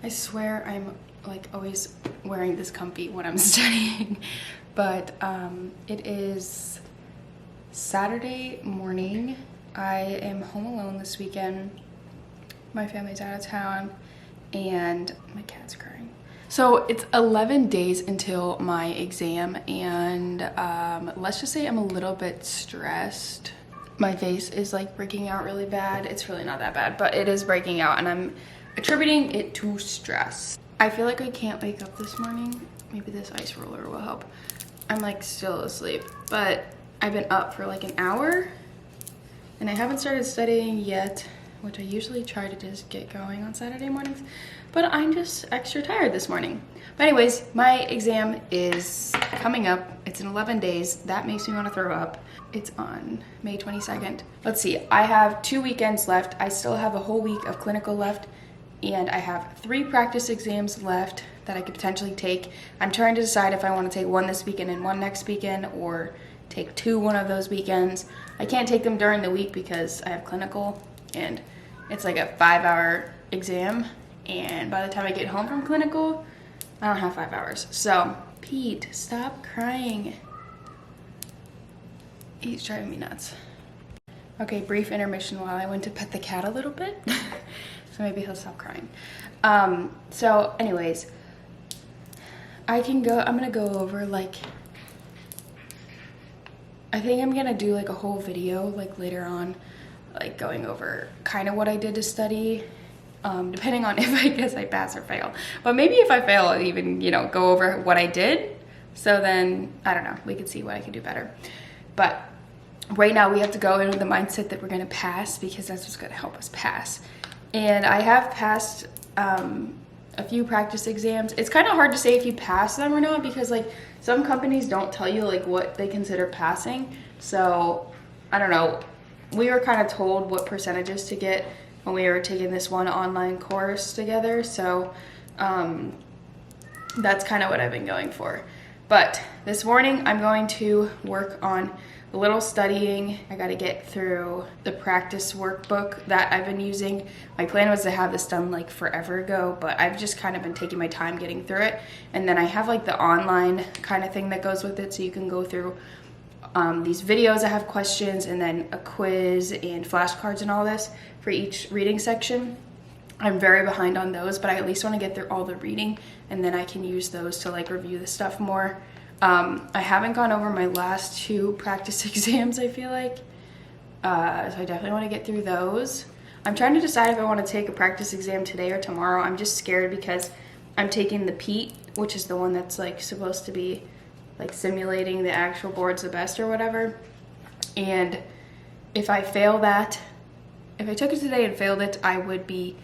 I swear I'm like always wearing this comfy when I'm studying, but it is Saturday morning. I am home alone this weekend. My family's out of town and my cat's crying. So it's 11 days until my exam, and let's just say I'm a little bit stressed. My face is like breaking out really bad. It's really not that bad, but it is breaking out, and I'm attributing it to stress. I feel like I can't wake up this morning. Maybe this ice roller will help. I'm like still asleep, but I've been up for like an hour and I haven't started studying yet, which I usually try to just get going on Saturday mornings, but I'm just extra tired this morning. But anyways, my exam is coming up. It's in 11 days. That makes me want to throw up. It's on May 22nd. Let's see, I have 2 weekends left. I still have a whole week of clinical left, and I have 3 practice exams left that I could potentially take. I'm trying to decide if I want to take one this weekend and one next weekend, or take 2 one of those weekends. I can't take them during the week because I have clinical, and it's like a 5-hour exam, and by the time I get home from clinical, I don't have 5 hours. So, Pete, stop crying. He's driving me nuts. Okay, brief intermission while I went to pet the cat a little bit. So maybe he'll stop crying. So anyways, I'm gonna go over like, I think I'm gonna do like a whole video like later on, like going over kind of what I did to study, depending on if I guess I pass or fail. But maybe if I fail, I'll even, you know, go over what I did. So then, I don't know, we could see what I can do better. But right now we have to go in with the mindset that we're gonna pass, because that's what's gonna help us pass. And I have passed a few practice exams. It's kind of hard to say if you pass them or not, because like some companies don't tell you like what they consider passing. So I don't know. We were kind of told what percentages to get when we were taking this one online course together. So that's kind of what I've been going for. But this morning I'm going to work on a little studying. I got to get through the practice workbook that I've been using. My plan was to have this done like forever ago, but I've just kind of been taking my time getting through it. And then I have like the online kind of thing that goes with it, so you can go through these videos that have questions, and then a quiz and flashcards and all this for each reading section. I'm very behind on those, but I at least want to get through all the reading, and then I can use those to like review the stuff more. I haven't gone over my last 2 practice exams, I feel like, so I definitely want to get through those. I'm trying to decide if I want to take a practice exam today or tomorrow. I'm just scared because I'm taking the PEAT, which is the one that's like supposed to be like simulating the actual boards the best or whatever. And if I fail that, if I took it today and failed it, I would be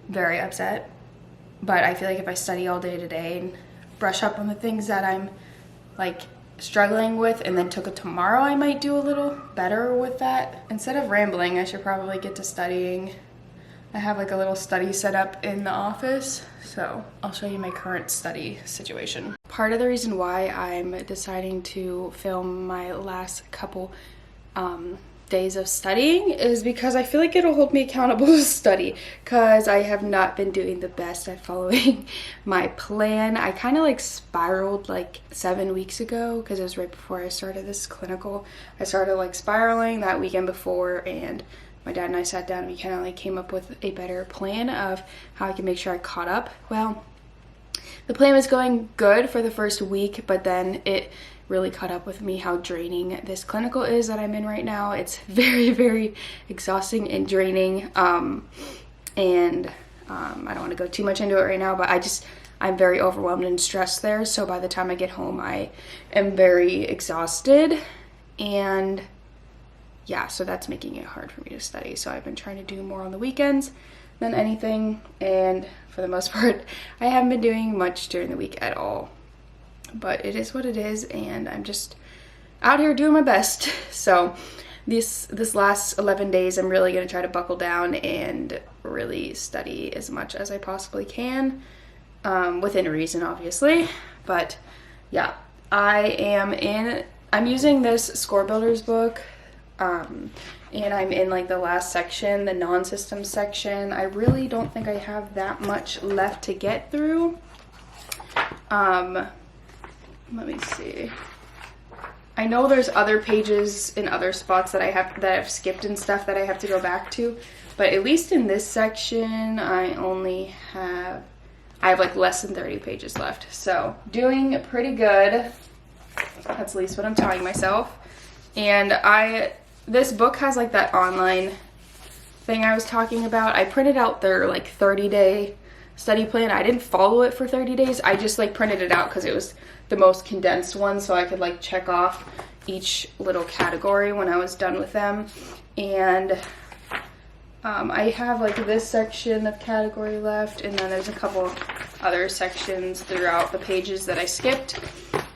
very upset. But I feel like if I study all day today and brush up on the things that I'm like struggling with, and then took it tomorrow, I might do a little better with that. Instead of rambling, I should probably get to studying. I have like a little study set up in the office, so I'll show you my current study situation. Part of the reason why I'm deciding to film my last couple days of studying is because I feel like it'll hold me accountable to study, because I have not been doing the best at following my plan. I kind of like spiraled like 7 weeks ago, because it was right before I started this clinical. I started like spiraling that weekend before, and my dad and I sat down and we kind of like came up with a better plan of how I can make sure I caught up. Well, the plan was going good for the first week, but then it really caught up with me how draining this clinical is that I'm in right now. It's very, very exhausting and draining. I don't want to go too much into it right now, but I'm very overwhelmed and stressed there. So by the time I get home, I am very exhausted, and yeah, so that's making it hard for me to study. So I've been trying to do more on the weekends than anything, and for the most part, I haven't been doing much during the week at all. But it is what it is, and I'm just out here doing my best. So this last 11 days, I'm really going to try to buckle down and really study as much as I possibly can, within reason, obviously. But yeah, I'm using this Score Builders book. and I'm in like the last section, the non-system section. I really don't think I have that much left to get through. Let me see. I know there's other pages in other spots that I've skipped and stuff that I have to go back to, but at least in this section I have like less than 30 pages left. So doing pretty good. That's at least what I'm telling myself. And this book has like that online thing I was talking about. I printed out their like 30-day study plan. I didn't follow it for 30 days. I just like printed it out because it was the most condensed one, so I could like check off each little category when I was done with them. And I have like this section of category left, and then there's a couple other sections throughout the pages that I skipped.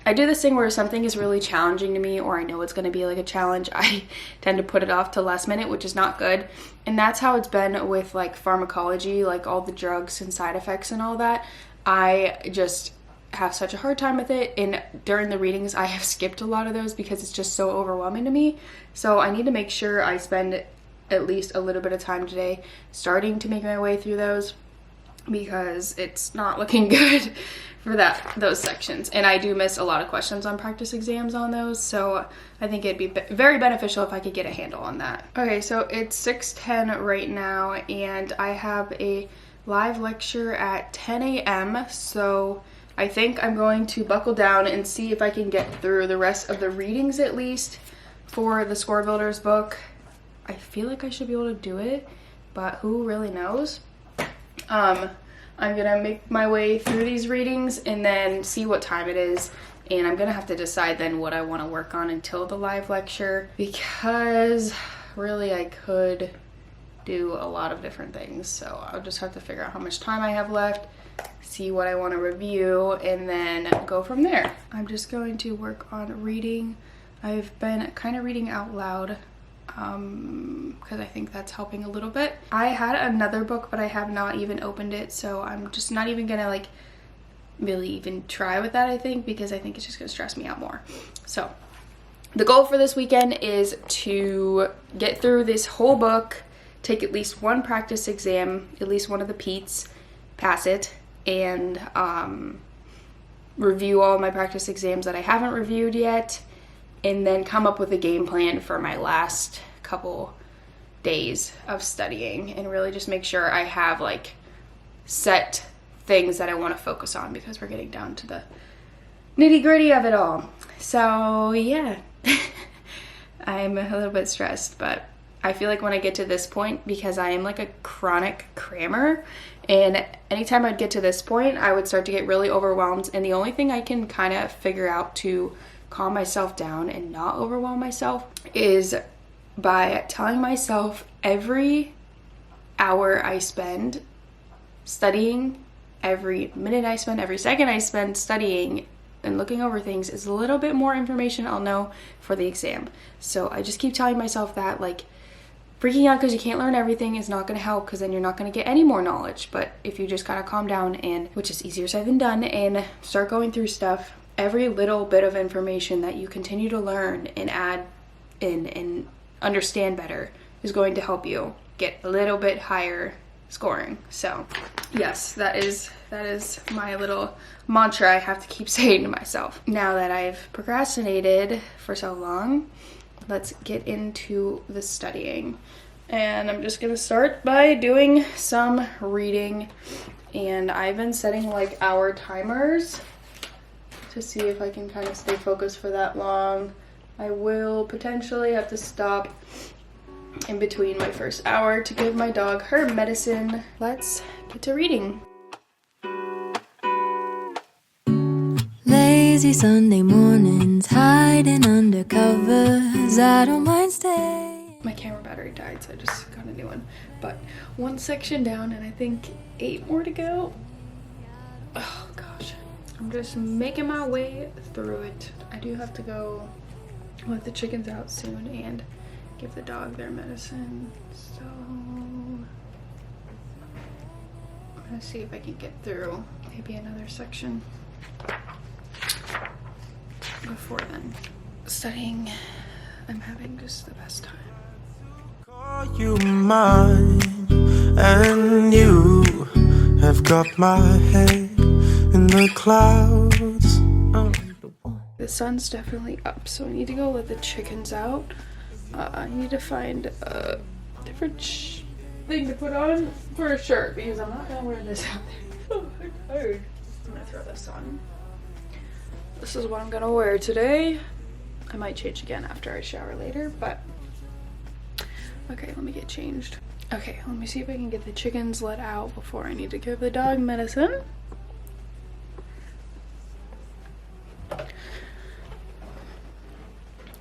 I do this thing where something is really challenging to me, or I know it's going to be like a challenge, I tend to put it off to last minute, which is not good. And that's how it's been with like pharmacology, like all the drugs and side effects and all that. I just have such a hard time with it, and during the readings I have skipped a lot of those because it's just so overwhelming to me. So I need to make sure I spend at least a little bit of time today starting to make my way through those, because it's not looking good for those sections. And I do miss a lot of questions on practice exams on those, so I think it'd be very beneficial if I could get a handle on that. Okay, so it's 6:10 right now, and I have a live lecture at 10 a.m. so I think I'm going to buckle down and see if I can get through the rest of the readings at least for the Score Builders book. I feel like I should be able to do it, but who really knows? I'm gonna make my way through these readings and then see what time it is, and I'm gonna have to decide then what I want to work on until the live lecture, because really I could do a lot of different things. So I'll just have to figure out how much time I have left, see what I want to review, and then go from there. I'm just going to work on reading. I've been kind of reading out loud because I think that's helping a little bit. I had another book, but I have not even opened it, so I'm just not even gonna like really even try with that, I think, because I think it's just gonna stress me out more. So the goal for this weekend is to get through this whole book, take at least one practice exam, at least one of the PEATs, pass it, and review all my practice exams that I haven't reviewed yet, and then come up with a game plan for my last couple days of studying, and really just make sure I have like set things that I want to focus on, because we're getting down to the nitty-gritty of it all. So yeah, I'm a little bit stressed, but I feel like when I get to this point, because I am like a chronic crammer, and anytime I'd get to this point, I would start to get really overwhelmed, and the only thing I can kind of figure out to calm myself down and not overwhelm myself is by telling myself every hour I spend studying, every minute I spend, every second I spend studying and looking over things is a little bit more information I'll know for the exam. So I just keep telling myself that, like, freaking out because you can't learn everything is not going to help, because then you're not going to get any more knowledge. But if you just kind of calm down, and which is easier said than done, and start going through stuff, every little bit of information that you continue to learn and add in and understand better is going to help you get a little bit higher scoring. So yes, that is my little mantra I have to keep saying to myself. Now that I've procrastinated for so long, let's get into the studying. And I'm just gonna start by doing some reading, and I've been setting like hour timers to see if I can kind of stay focused for that long. I will potentially have to stop in between my first hour to give my dog her medicine. Let's get to reading. Lazy Sunday mornings, hiding under covers, I don't mind staying. My camera battery died, so I just got a new one. But one section down, and I think 8 more to go. Oh gosh. I'm just making my way through it. I do have to go let the chickens out soon and give the dog their medicine. So I'm gonna see if I can get through maybe another section before then. Studying, I'm having just the best time. You mine, and you have got my head in the clouds. The sun's definitely up, so I need to go let the chickens out. I need to find a different thing to put on for a shirt because I'm not gonna wear this out there. Oh, I'm tired. I'm gonna throw this on. This is what I'm gonna wear today. I might change again after I shower later, but okay, let me get changed. Okay, let me see if I can get the chickens let out before I need to give the dog medicine.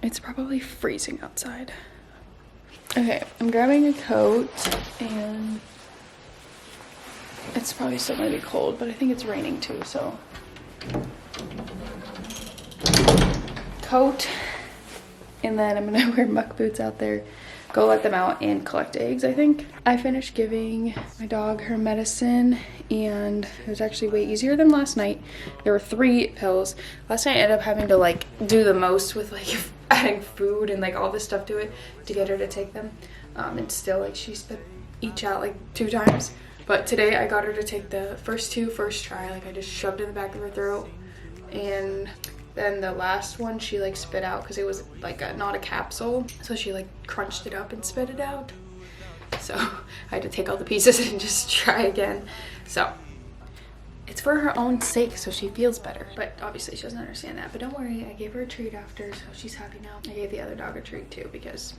It's probably freezing outside. Okay, I'm grabbing a coat and it's probably still gonna be cold, but I think it's raining too, so. Coat, and then I'm gonna wear muck boots out there, go let them out and collect eggs, I think. I finished giving my dog her medicine and it was actually way easier than last night. There were 3 pills. Last night I ended up having to like do the most with like adding food and like all this stuff to it to get her to take them. And still like she spit each out like 2 times. But today I got her to take the first 2 first try. Like I just shoved it in the back of her throat, and then the last one she like spit out because it was like not a capsule, so she like crunched it up and spit it out. So I had to take all the pieces and just try again. So it's for her own sake, so she feels better. But obviously she doesn't understand that. But don't worry, I gave her a treat after, so she's happy now. I gave the other dog a treat too, because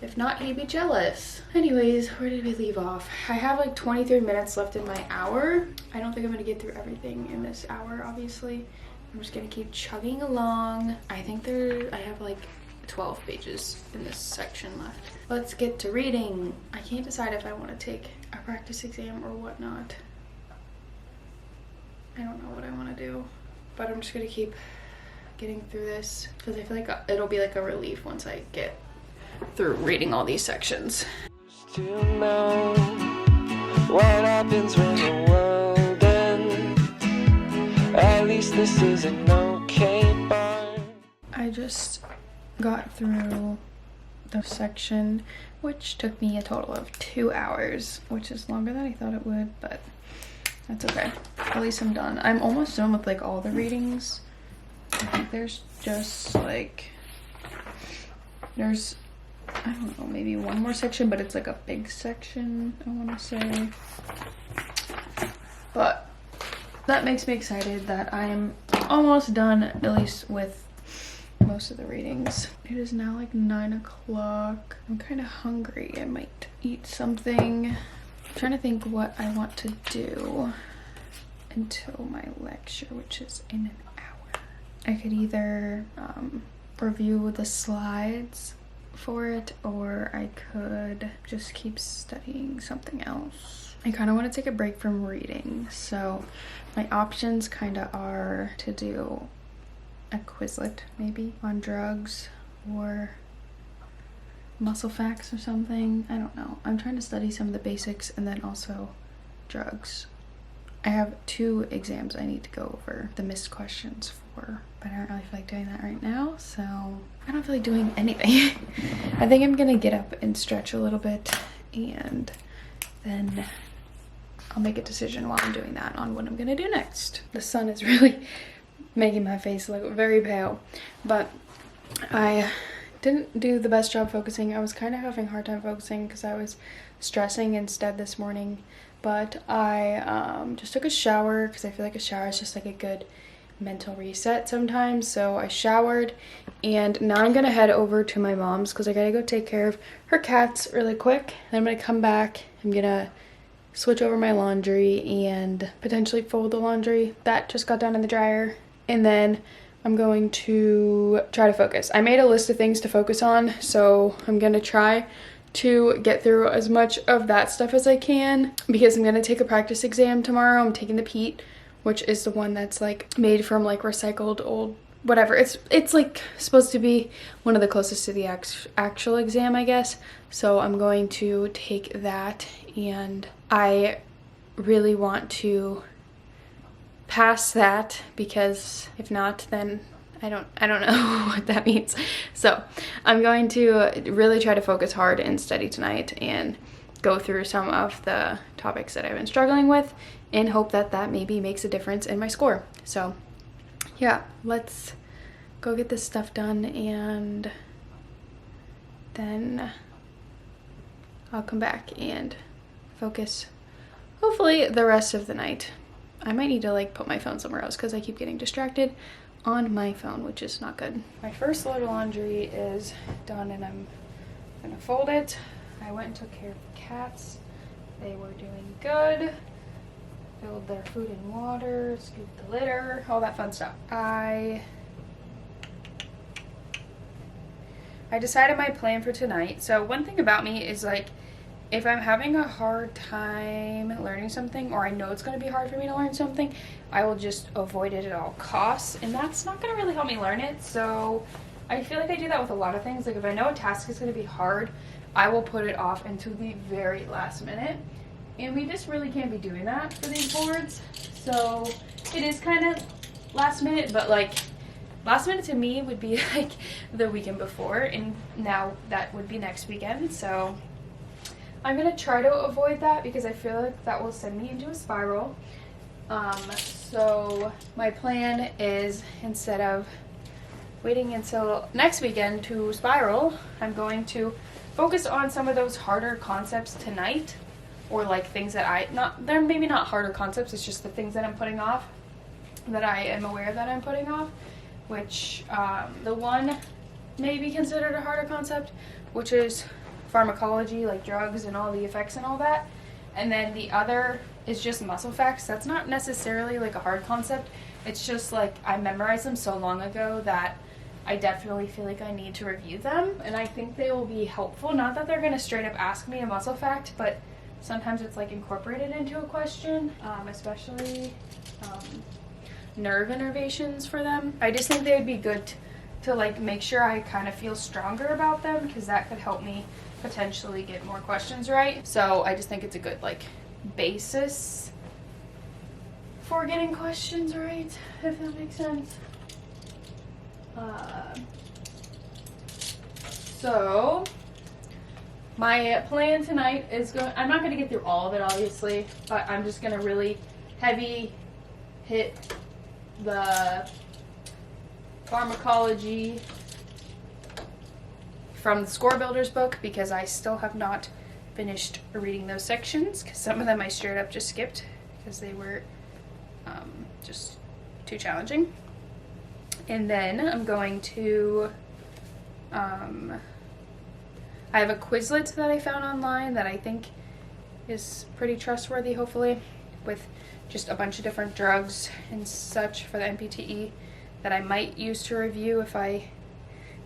if not, he'd be jealous. Anyways, where did we leave off? I have like 23 minutes left in my hour. I don't think I'm gonna get through everything in this hour, obviously. I'm just gonna keep chugging along. I think I have like 12 pages in this section left. Let's get to reading. I can't decide if I want to take a practice exam or whatnot. I don't know what I want to do, but I'm just gonna keep getting through this because I feel like it'll be like a relief once I get through reading all these sections. To know what happens when the world ends. At least this is an okay bar. I just got through the section, which took me a total of 2 hours, which is longer than I thought it would, but that's okay. At least I'm done. I'm almost done with like all the readings. I think there's just like, I don't know, maybe one more section, but it's like a big section, I want to say. But that makes me excited that I'm almost done, at least with most of the readings. It is now like 9 o'clock. I'm kind of hungry. I might eat something. I'm trying to think what I want to do until my lecture, which is in an hour. I could either review the slides for it, or I could just keep studying something else. I kind of want to take a break from reading, so my options kind of are to do a Quizlet maybe on drugs or muscle facts or something. I don't know. I'm trying to study some of the basics and then also drugs. I have 2 exams I need to go over the missed questions for, but I don't really feel like doing that right now, so I don't feel like doing anything. I think I'm gonna get up and stretch a little bit, and then I'll make a decision while I'm doing that on what I'm gonna do next. The sun is really making my face look very pale, but I didn't do the best job focusing. I was kind of having a hard time focusing because I was stressing instead this morning, but I just took a shower because I feel like a shower is just like a good mental reset sometimes. So I showered, and now I'm gonna head over to my mom's because I gotta go take care of her cats really quick. Then I'm gonna come back. I'm gonna switch over my laundry and potentially fold the laundry that just got done in the dryer, and then I'm going to try to focus. I made a list of things to focus on, so I'm gonna try to get through as much of that stuff as I can because I'm gonna take a practice exam tomorrow. I'm taking the PEAT, which is the one that's like made from like recycled old whatever. It's like supposed to be one of the closest to the actual exam, I guess. So I'm going to take that, and I really want to pass that because if not, then I don't know what that means. So I'm going to really try to focus hard and study tonight and go through some of the topics that I've been struggling with and hope that that maybe makes a difference in my score. So yeah, let's go get this stuff done and then I'll come back and focus hopefully the rest of the night. I might need to like put my phone somewhere else because I keep getting distracted on my phone, which is not good. My first load of laundry is done and I'm gonna fold it. I went and took care of the cats. They were doing good. Filled their food and water, scooped the litter, all that fun stuff. I decided my plan for tonight. So one thing about me is like, if I'm having a hard time learning something, or I know it's going to be hard for me to learn something, I will just avoid it at all costs, and that's not going to really help me learn it. So I feel like I do that with a lot of things. Like if I know a task is going to be hard, I will put it off until the very last minute, and we just really can't be doing that for these boards. So it is kind of last minute, but like last minute to me would be like the weekend before, and now that would be next weekend. So I'm gonna try to avoid that because I feel like that will send me into a spiral. So my plan is, instead of waiting until next weekend to spiral, I'm going to focus on some of those harder concepts tonight, or like things that they're maybe not harder concepts, it's just the things that I'm putting off, that I am aware that I'm putting off, which the one may be considered a harder concept, which is pharmacology, like drugs and all the effects and all that. And then the other is just muscle facts. That's not necessarily like a hard concept. It's just like I memorized them so long ago that I definitely feel like I need to review them, and I think they will be helpful. Not that they're going to straight up ask me a muscle fact, but sometimes it's like incorporated into a question, especially nerve innervations for them. I just think they would be good to like make sure I kind of feel stronger about them, because that could help me potentially get more questions right. So I just think it's a good like basis for getting questions right, if that makes sense. So my plan tonight is I'm not going to get through all of it obviously, but I'm just going to really heavy hit the pharmacology from the Score Builders book, because I still have not finished reading those sections, because some of them I straight up just skipped because they were just too challenging. And then I'm going to I have a Quizlet that I found online that I think is pretty trustworthy, hopefully, with just a bunch of different drugs and such for the NPTE that I might use to review if I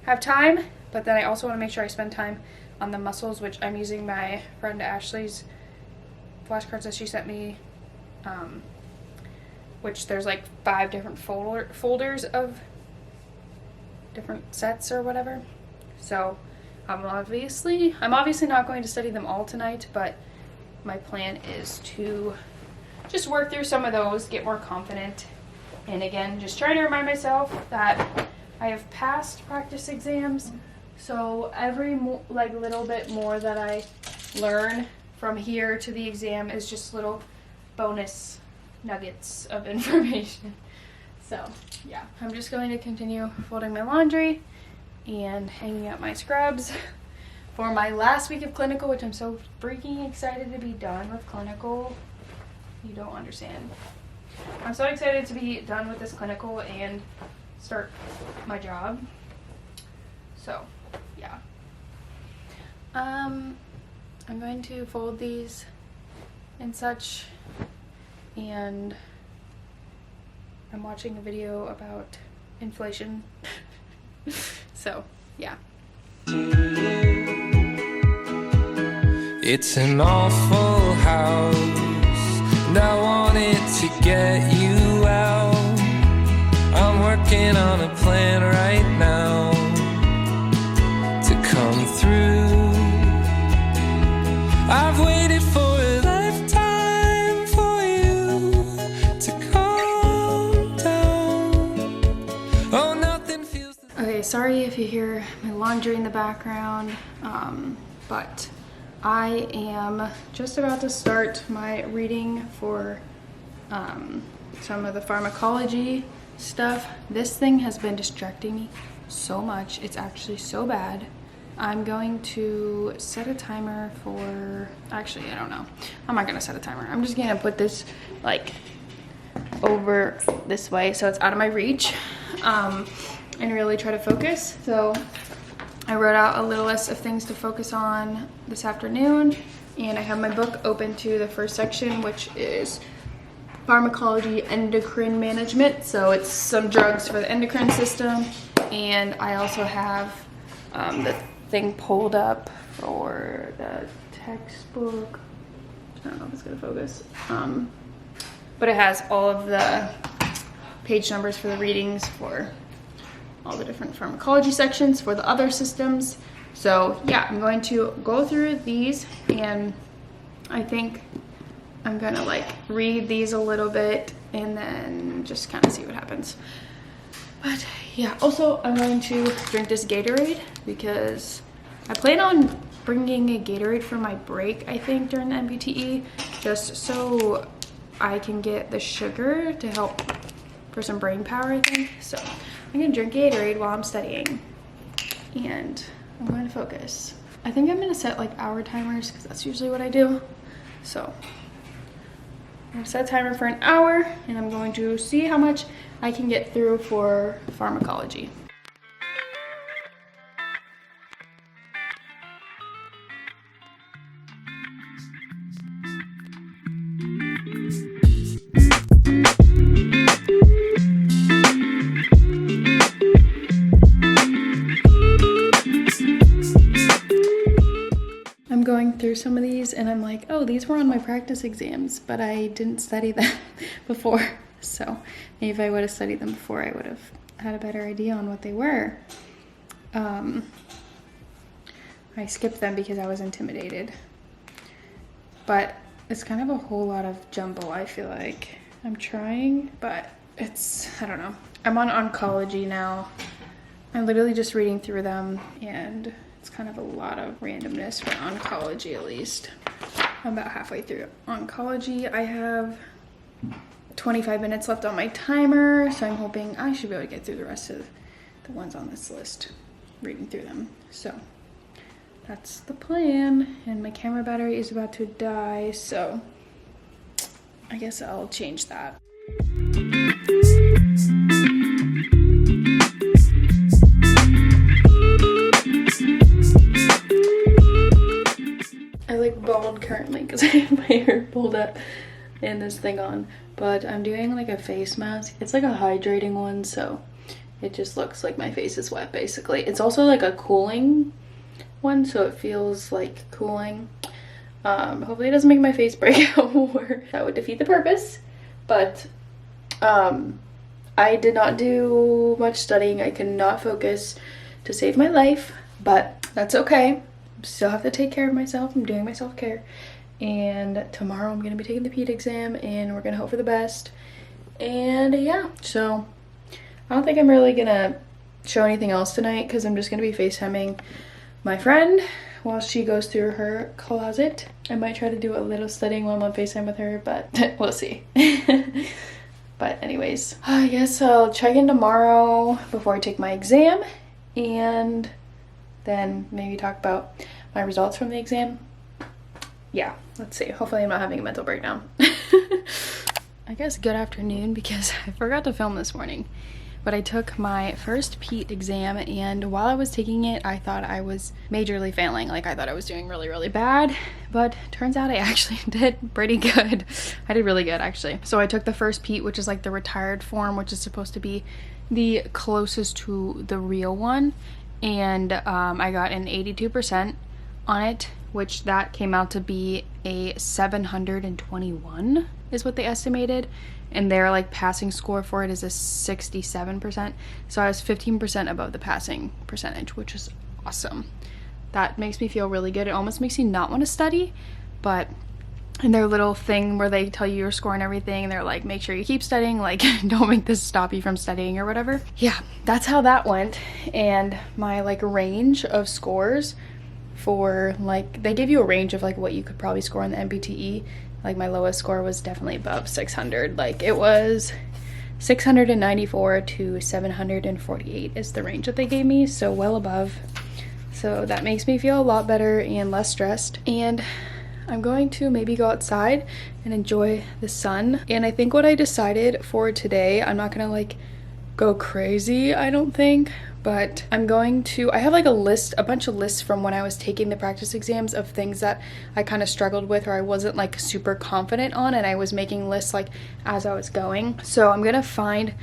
have time. But then I also want to make sure I spend time on the muscles, which I'm using my friend Ashley's flashcards that she sent me, which there's like 5 different folders of different sets or whatever. So I'm obviously not going to study them all tonight, but my plan is to just work through some of those, get more confident, and again, just trying to remind myself that I have passed practice exams. So every little bit more that I learn from here to the exam is just little bonus nuggets of information. So yeah, I'm just going to continue folding my laundry and hanging up my scrubs for my last week of clinical, which I'm so freaking excited to be done with clinical. You don't understand. I'm so excited to be done with this clinical and start my job. So yeah, I'm going to fold these and such, and I'm watching a video about inflation. So yeah. It's an awful house, and I wanted to get you out. I'm working on a plan right now to come through. I've waited for a lifetime for you to calm down. Oh, nothing. sorry if you hear my laundry in the background, but I am just about to start my reading for some of the pharmacology stuff. This thing has been distracting me so much. It's actually so bad. I'm going to set a timer for, actually, I don't know. I'm not gonna set a timer. I'm just gonna put this like over this way so it's out of my reach, and really try to focus. So I wrote out a little list of things to focus on this afternoon, and I have my book open to the first section, which is pharmacology endocrine management. So it's some drugs for the endocrine system, and I also have the thing pulled up for the textbook. I don't know if it's gonna focus, but it has all of the page numbers for the readings for all the different pharmacology sections for the other systems. So yeah, I'm going to go through these, and I think I'm gonna like read these a little bit and then just kind of see what happens. But yeah, also I'm going to drink this Gatorade because I plan on bringing a Gatorade for my break, I think, during the NPTE, just so I can get the sugar to help for some brain power, I think. So I'm gonna drink Gatorade while I'm studying, and I'm going to focus. I think I'm gonna set like hour timers because that's usually what I do. So I'm gonna set a timer for an hour, and I'm going to see how much I can get through for pharmacology. Going through some of these, and I'm like, oh, these were on my practice exams, but I didn't study them before. So maybe if I would have studied them before, I would have had a better idea on what they were. I skipped them because I was intimidated, but it's kind of a whole lot of jumble. I feel like I'm trying, but it's, I don't know. I'm on oncology now. I'm literally just reading through them, and it's kind of a lot of randomness for oncology, at least. I'm about halfway through oncology. I have 25 minutes left on my timer, so I'm hoping I should be able to get through the rest of the ones on this list, reading through them. So that's the plan, and my camera battery is about to die, so I guess I'll change that. I like bald currently because I have my hair pulled up and this thing on, but I'm doing like a face mask. It's like a hydrating one, so it just looks like my face is wet basically. It's also like a cooling one, so it feels like cooling. Hopefully it doesn't make my face break out more. That would defeat the purpose. But I did not do much studying. I could not focus to save my life, but that's okay. Still have to take care of myself. I'm doing my self-care, and tomorrow I'm gonna be taking the PEAT exam, and we're gonna hope for the best. And yeah, so I don't think I'm really gonna show anything else tonight because I'm just gonna be FaceTiming my friend while she goes through her closet. I might try to do a little studying while I'm on FaceTime with her, but we'll see. But anyways, I guess I'll check in tomorrow before I take my exam, and then maybe talk about my results from the exam. Yeah, let's see. Hopefully I'm not having a mental breakdown. I guess good afternoon, because I forgot to film this morning, but I took my first PEAT exam, and while I was taking it, I thought I was majorly failing. Like, I thought I was doing really, really bad, but turns out I actually did pretty good. I did really good, actually. So I took the first PEAT, which is like the retired form, which is supposed to be the closest to the real one, and I got an 82% on it, which that came out to be a 721 is what they estimated, and their like passing score for it is a 67%. So I was 15% above the passing percentage, which is awesome. That makes me feel really good. It almost makes me not want to study, but and their little thing where they tell you your score and everything, and they're like, make sure you keep studying, like don't make this stop you from studying or whatever. Yeah, that's how that went. And my like range of scores for like, they give you a range of like what you could probably score on the NPTE. Like my lowest score was definitely above 600. Like it was 694 to 748 is the range that they gave me, so well above. So that makes me feel a lot better and less stressed. And I'm going to maybe go outside and enjoy the sun. And I think what I decided for today, I'm not gonna like go crazy, I don't think, but I'm going to, I have like a bunch of lists from when I was taking the practice exams of things that I kind of struggled with or I wasn't like super confident on, and I was making lists like as I was going. So I'm gonna find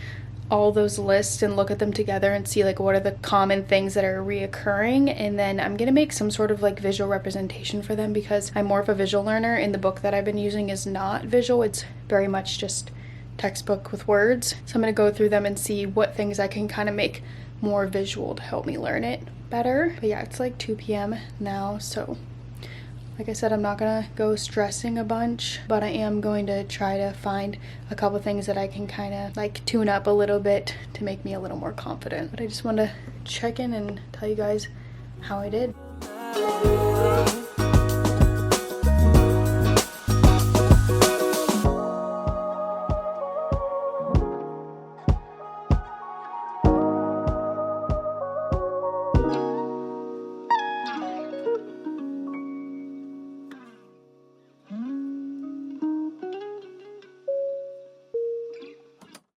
all those lists and look at them together and see like what are the common things that are reoccurring, and then I'm gonna make some sort of like visual representation for them because I'm more of a visual learner, and the book that I've been using is not visual, it's very much just textbook with words. So I'm gonna go through them and see what things I can kind of make more visual to help me learn it better. But yeah, it's like 2 p.m. now, so like I said, I'm not gonna go stressing a bunch, but I am going to try to find a couple things that I can kind of like tune up a little bit to make me a little more confident. But I just want to check in and tell you guys how I did.